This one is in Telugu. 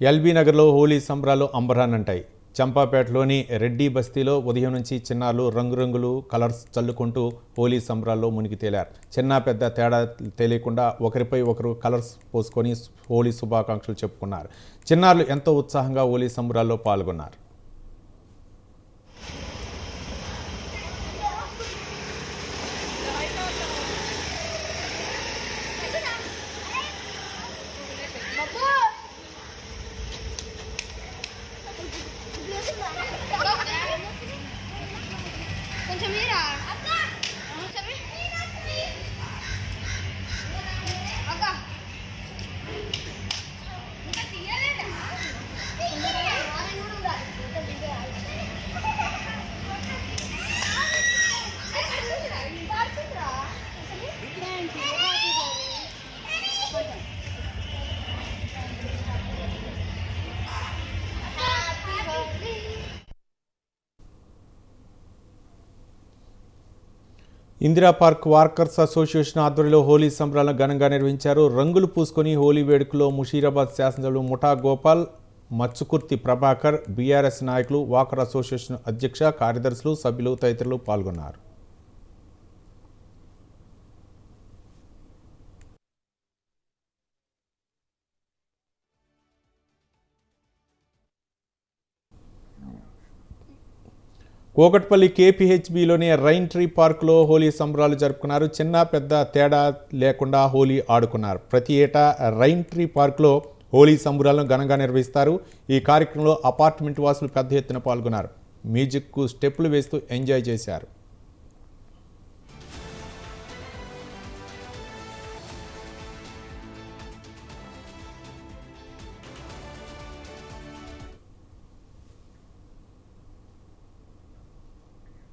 ఎల్బీ నగర్లో హోలీ సంబరాలు అంబరాన్నంటాయి. చంపాపేటలోని రెడ్డి బస్తీలో ఉదయం నుంచి చిన్నారులు రంగురంగులు కలర్స్ చల్లుకుంటూ హోలీ సంబరాల్లో మునిగి తేలారు. చిన్న పెద్ద తేడా తెలియకుండా ఒకరిపై ఒకరు కలర్స్ పోసుకొని హోలీ శుభాకాంక్షలు చెప్పుకున్నారు. చిన్నారులు ఎంతో ఉత్సాహంగా హోలీ సంబరాల్లో పాల్గొన్నారు. ఇందిరా పార్క్ వార్కర్స్ అసోసియేషన్ ఆధ్వర్యంలో హోలీ సంబరాలను ఘనంగా నిర్వహించారు. రంగులు పూసుకొని హోలీ వేడుకలో ముషీరాబాద్ శాసనసభ్యులు ముఠా గోపాల్, మత్స్యకుర్తి ప్రభాకర్, బీఆర్ఎస్ నాయకులు, వాకర్ అసోసియేషన్ అధ్యక్ష, కార్యదర్శులు, సభ్యులు తదితరులు పాల్గొన్నారు. కోకట్పల్లి కేపీహెచ్బీలోని రైన్ ట్రీ పార్కులో హోలీ సంబరాలు జరుపుకున్నారు. చిన్న పెద్ద తేడా లేకుండా హోలీ ఆడుకున్నారు. ప్రతి ఏటా రైన్ ట్రీ పార్కులో హోలీ సంబరాలను ఘనంగా నిర్వహిస్తారు. ఈ కార్యక్రమంలో అపార్ట్మెంట్ వాసులు పెద్ద ఎత్తున పాల్గొన్నారు. మ్యూజిక్కు స్టెప్పులు వేస్తూ ఎంజాయ్ చేశారు.